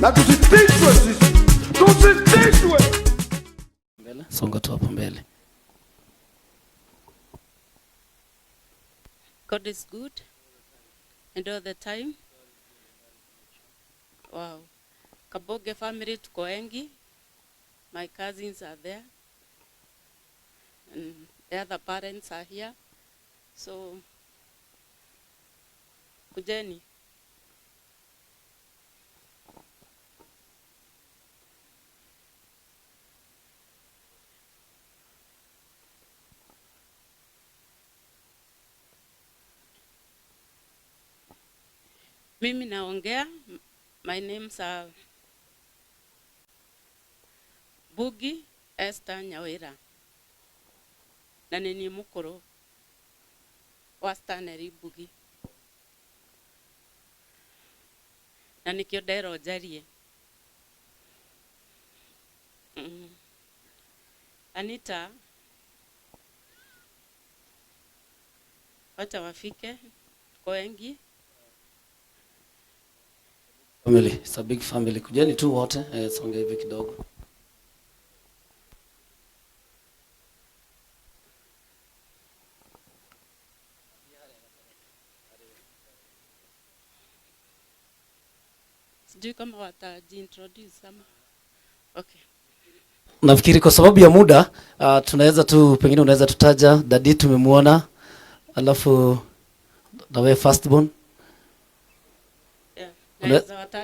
na tusitishwe sisi, tusitishwe. Mbele, songa tu hapo mbele. God is good and all the time. Wow. Kaboge family tuko wengi. My cousins are there. And the other parents are here. So, kujeni. Mimi naongea. My name's Bugi Esther Nyawira. Na nini mukuru wa Stanley Bugi. Na nikio ndero jarie. Anita, wacha wafike kwa wengi. Family, it's a big family. Kujeni tu wote, songa hivi kidogo. Sijui kama watajiintroduce ama. Okay. Nafikiri kwa sababu ya muda, tunaweza tu, pengine unaweza tutaja, dadi tumemuona, alafu nawe firstborn.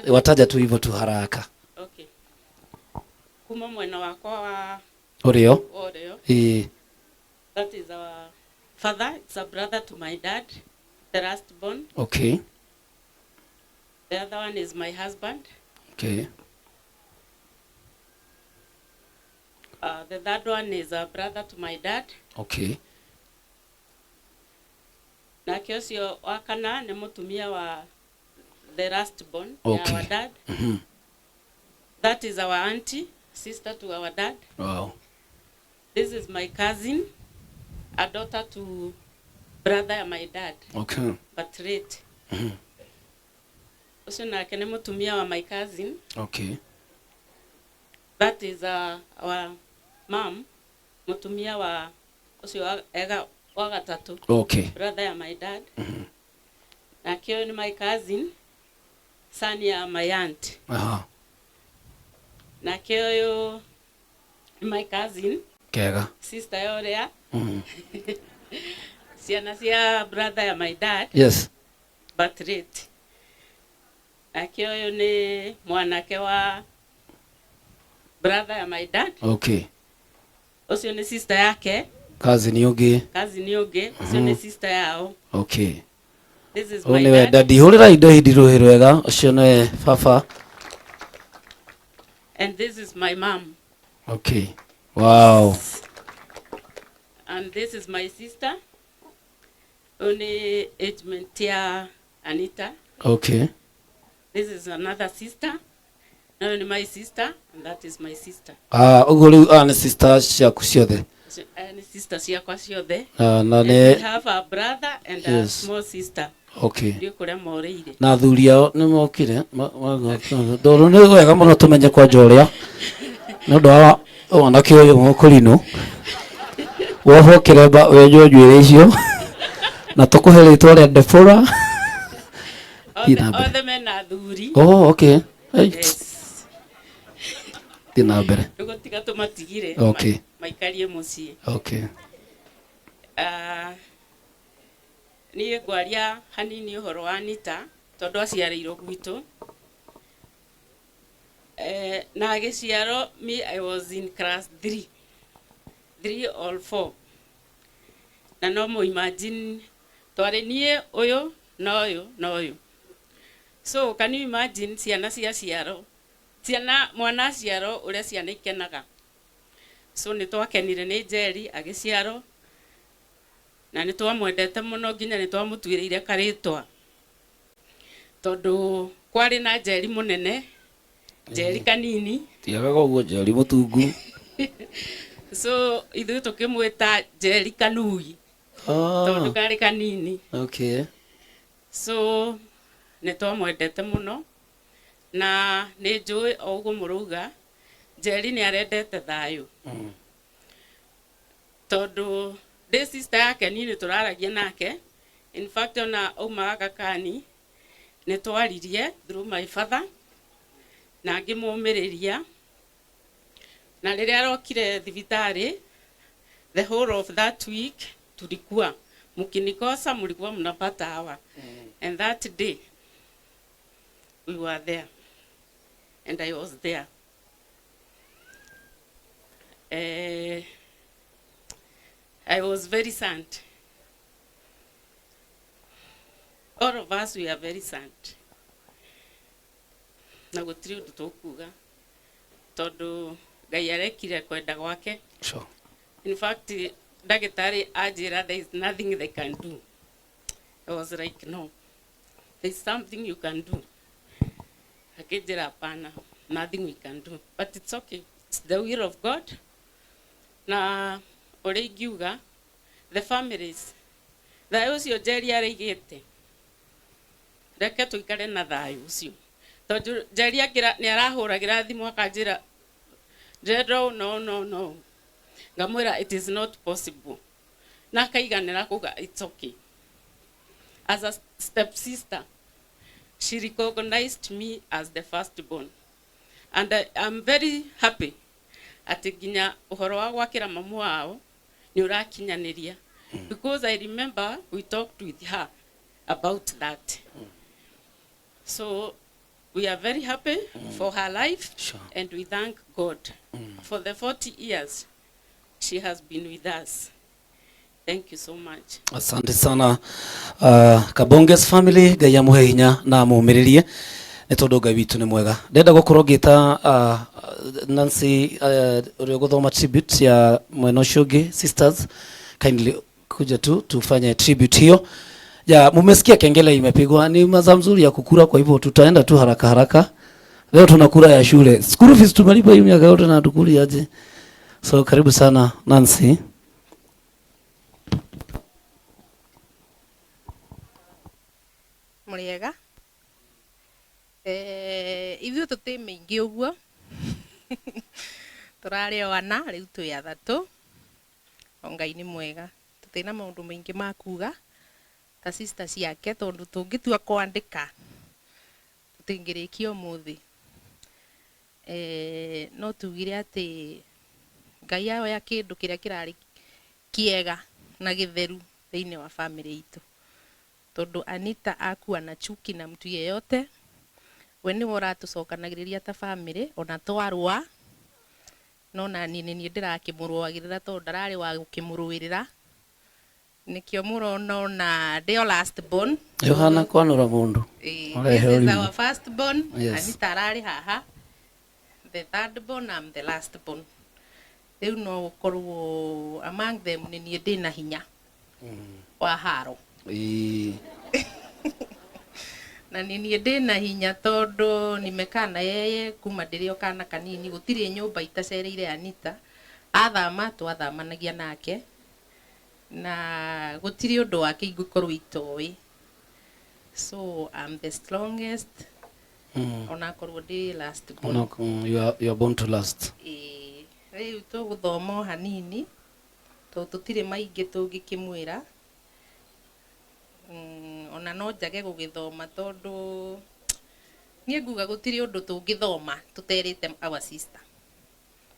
Wataja tu hivyo tu haraka. Okay. Kuma mwena wako wa Oreo. That is our father. It's a brother to my dad, the last born. Okay. The other one is my husband. Okay. The third one is a brother to my dad. Okay. Na kiosio wakana ni mutumia wa the last born, okay. Our dad. That is our auntie, sister to our dad. Wow. This is my cousin, a daughter to brother of my dad. Okay. But late. Also na kene mutumia wa my cousin. Okay. That is our mom, mutumia wa also ega waga tatu. Okay. Brother of my dad. Na kio ni my cousin, son ya my aunt. Na kio my cousin. Kega. Sister yorea. Siana sia brother ya my dad. Yes. But late. Na kio ni mwanake wa brother ya my dad. Okay. Osio ni sister yake. Cousin yoge. Osio ni sister yao. Okay. This is my dad. Daddy hulira indo hidiruhiro wega osio ne fafa. And this is my mom. Okay. Wow. And this is my sister. Only agement ya Anita. Okay. This is another sister. Now only my sister, and that is my sister. Ogolu ne sister ciaku ciothe. And sister ciakwa ciothe. Na ne we have a brother and a small sister. Okay. Ndio kuria moreire. Na thuria ni mokire. Ndoro ni wega muno tumenye kwa njoria. No ndo wanake uyu mukurino. Wohokere ba wejo njwire icio. Na tukuhe ritwa ria Defora. All the men are thuri. Oh, okay. Yes. Tinabere. Ndugu tiga tumatigire. Okay. Maikarie mucie. Okay. Niĩ ngwaria hanini ũhoro wa Anita tondũ aciarĩirwo gwitũ. Na agĩciarwo I was in class 3 or 4. Na no mu imagine twarĩ niĩ ũyũ na ũyũ. So can you imagine ciana ciaciarwo? Mwana aciarwo ũrĩa ciana ikenaga. So nĩ twakenire nĩ Njeri agĩciarwo. Na nĩ twamwendete mũno nginya nĩ twamũtuĩrĩire karitwa. Tondũ kwarĩ na Njeri mũnene, Njeri kanini. Tiagaga ũguo Njeri mũtungu. So ithuĩ tũkĩmwĩta Njeri kanui. Tondũ karĩ kanini. Okay. So nĩ twamwendete mũno. na nä njå o å guo må rauga Njeri nä arendete thayå tondå ndä sister yake ni nä tå raragia nake. In fact ona aumaga Gakani nä twaririe through my father na ngä må mä rä ria, na rä rä a arokire thibitarä the whole of that week tulikuwa mkinikosa, mlikuwa mnapata hawa. And that day we were there and I was there. I was very sad. All of us we are very sad. Na gutiri undu tukuga tondu Ngai arekire kwenda gwake. Sure. In fact, Dagitari Ajira, there is nothing they can do. I was like, no, there is something you can do. Akijira pana, nothing we can do. But it's okay. It's the will of God. Na ore giuga, the families. Thayo ucio Njeri araigite. Reke tuikare na thayo ucio. Tondu Njeri nĩ arahũragira thimu akanjira, no. Ngamwira it is not possible. Na kaiganira kuga it's okay. As a step sister, she recognized me as the firstborn. And I'm very happy ati ginya uhoro wa gwakira mamu wao ni urakinyaniria, because I remember we talked with her about that. So we are very happy for her life. Sure. And we thank God for the 40 years she has been with us. Thank you so much. Asante sana Kabonges family, Ngai amuhe hinya na amumiririe nĩ tondũ Ngai witũ nĩ mwega. Ndenda gũkorwo ngĩta Nancy ũrĩa gũthoma tribute ya mwena ũcio ũngĩ. Sisters, kindly kuja tu tufanye tribute hiyo. Ya mumesikia kengele imepigwa, ni maza mzuri ya kukura, kwa hivyo tutaenda tu haraka haraka. Leo tunakura ya shule. School fees tumelipa hii miaka yote na tukuli aje. So karibu sana Nancy. Muriega ithuĩ tũtĩ mĩingĩ ũguo tũrarĩ o ana rĩu twĩ athatũ. Ngai nĩ mwega, tũtĩ na maũndũ maingĩ ma kuga ta sister ciake, tondũ tũngĩtua kwandĩka tũtingĩrĩkia ũmũthĩ. No tugire atĩ Ngai aoya kĩndũ kĩrĩa kĩrarĩ kĩega na gĩtheru thĩinĩ wa family itũ. Tondu Anita akua na chuki na mtu yeyote, we nĩ ũratũcokanagĩrĩria ta family, ona twarũa no na niĩ ndĩrakĩmũrũagĩrĩra tondũ ndararĩ wa gũkĩmũrũĩrĩra. Nikĩo mũrona ona ndĩo last born. Yohana kwanũra mũndũ. This is our first born. Yes. Anita ararĩ haha. The third born, I'm the last born. Rĩu no gũkorwo among them nĩ niĩ ndĩna hinya wa haro. Na niĩ ndĩna hinya tondũ nimekana yeye kuma ndĩrĩ o kana kanini, gũtirĩ nyũmba itacereire Anita. Athama twathamanagia nake na gũtirĩ ũndũ wake ingĩkorwo itoĩ. So I'm the strongest. Ona korwo ndĩ last born. You are born to last. Rĩu tũgũthoma hanini tondũ tũtirĩ maingĩ tũngĩkĩmwĩra. Ona no njage gũgĩthoma tondũ niĩ nguga gũtirĩ ũndũ tũngĩthoma tũterĩte our sister.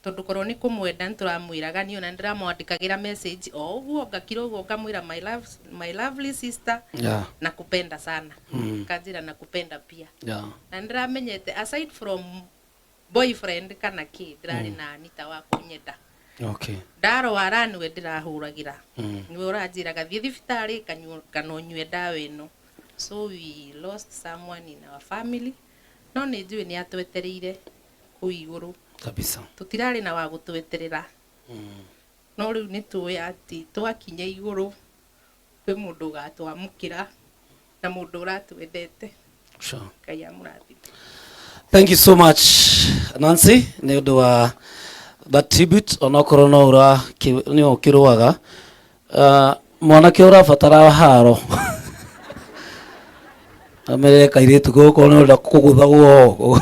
Tondu korwo nĩ kũmwenda nĩtũramwĩraga, niĩ ona ndĩramwandĩkagĩra message o ũguo ngakira ũguo ngamwĩra my lovely sister, yeah, nakupenda sana. Kanjĩra nakupenda pia. Yeah. Na ndĩramenyete aside from boyfriend kana kĩ ndĩrarĩ na Anita wa kũnyenda. Okay. Ndarwara niwe ndĩrahũragĩra. Niwe ũranjĩraga thiĩ thibitarĩ kana ũnyue ndawa ĩno. So we lost someone in our family. No nĩ njũĩ nĩ atwetereire kũu igũrũ. Kabisa. Tutirarĩ na wa gũtweterera. No rĩu nĩ tũĩ atĩ twakinya igũrũ kwĩ mũndũ ũgatwamũkĩra na mũndũ ũratwendete. Sure. Ngai amũrathime. Thank you so much Nancy, nĩ ũndũ wa that tribute. Onokorwo no nĩ ũkĩrũaga mwanake ũrabatara haro. amere Kairetu goko no nda kugutha guo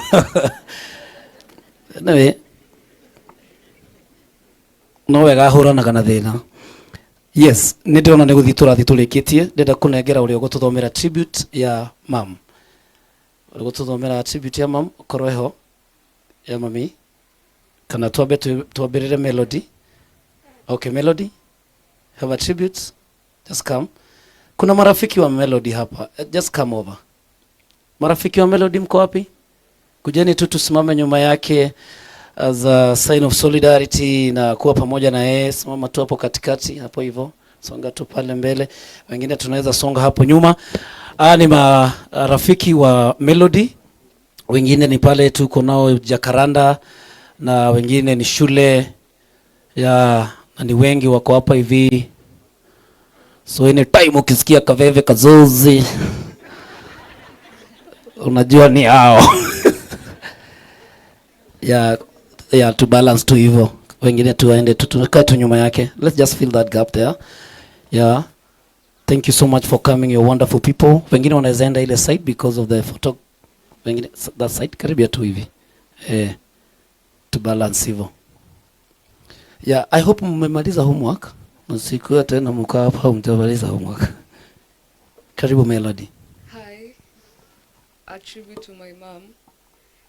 nawe no wega huranaga na thina. Yes, nä ndä rona nä gå thiä tå rathiä tå rä kä tie ndä enda kå nengera å rä a å gå tå thomera tribute ya mam å gå tå thomera tribute ya mam korwo ho ya mami kana twambe twambä rä re melody. Okay, melody have a tribute, just come. Kuna marafiki wa melody hapa, just come over. Marafiki wa melody mko wapi? Kujeni tu tusimame nyuma yake as a sign of solidarity na kuwa pamoja na yeye. Simama tu hapo katikati hapo hivyo, songa tu pale mbele, wengine tunaweza songa hapo nyuma. Ni marafiki wa melody, wengine ni pale tuko nao Jakaranda na wengine ni shule ya na ni wengi wako hapa hivi. So anytime ukisikia kaveve kazozi unajua ni hao. Yeah, to balance tu hivyo. Wengine tu waende tu tunakaa tu nyuma yake. Let's just fill that gap there. Yeah. Thank you so much for coming, you're wonderful people. Wengine wanaweza enda ile side because of the photo. Wengine that side karibia tu hivi. To balance hivyo. Yeah, I hope mmemaliza homework. Msikuwa tena mkaa hapa mtamaliza homework. Karibu Melody. Hi. A tribute to my mom.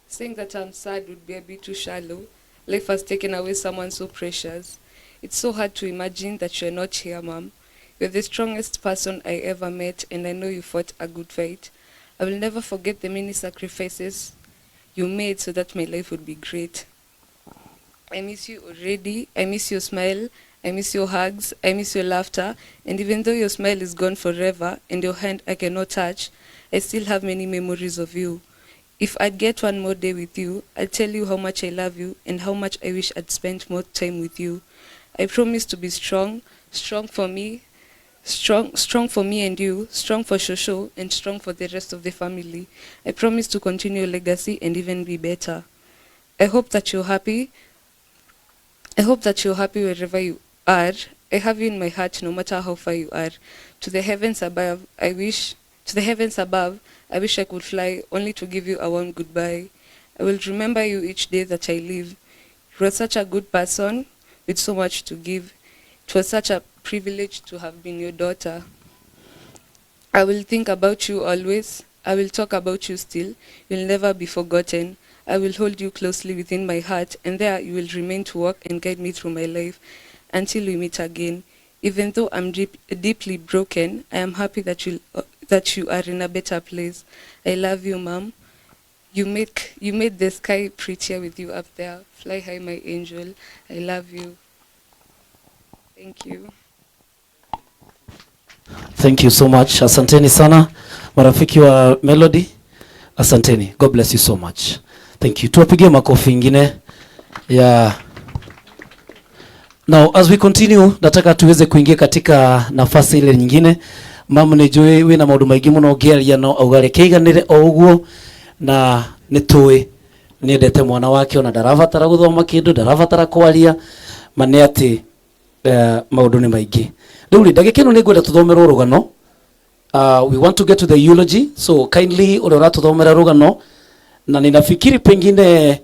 Saying that I'm sad would be a bit too shallow. Life has taken away someone so precious. It's so hard to imagine that you're not here, Mom. You're the strongest person I ever met, and I know you fought a good fight. I will never forget the many sacrifices you made so that my life would be great. I miss you already. I miss your smile. I miss your hugs. I miss your laughter. And even though your smile is gone forever and your hand I cannot touch, I still have many memories of you. If I'd get one more day with you, I'd tell you how much I love you and how much I wish I'd spent more time with you. I promise to be strong for me, strong for me and you, strong for Shosho, and strong for the rest of the family. I promise to continue your legacy and even be better. I hope that you're happy. I hope that you're happy wherever you are. I have you in my heart no matter how far you are. To the heavens above, I wish I could fly only to give you a warm goodbye. I will remember you each day that I live. You are such a good person with so much to give. It was such a privilege to have been your daughter. I will think about you always. I will talk about you still. You'll never be forgotten. I will hold you closely within my heart, and there you will remain to walk and guide me through my life until we meet again. Even though I'm deeply broken, I am happy that you are in a better place. I love you, Mom. You made the sky prettier with you up there. Fly high, my angel. I love you. Thank you. Thank you so much. Asanteni sana marafiki wa Melody. Asanteni. God bless you so much. Thank you. Tuwapigie makofi ingine. Yeah. Now as we continue, nataka tuweze kuingia katika nafasi ile nyingine. Mama ni joy we na maundu maingi muno ngeria no augare keiganire o uguo na nitui ni ndete mwana wake ona ndarabatara guthoma kindu ndarabatara kwaria mane ati maundu ni maingi. Riu ndagika ino ni ngwenda tuthomera rugano. We want to get to the eulogy, so kindly uri uratuthomera rugano na ninafikiri pengine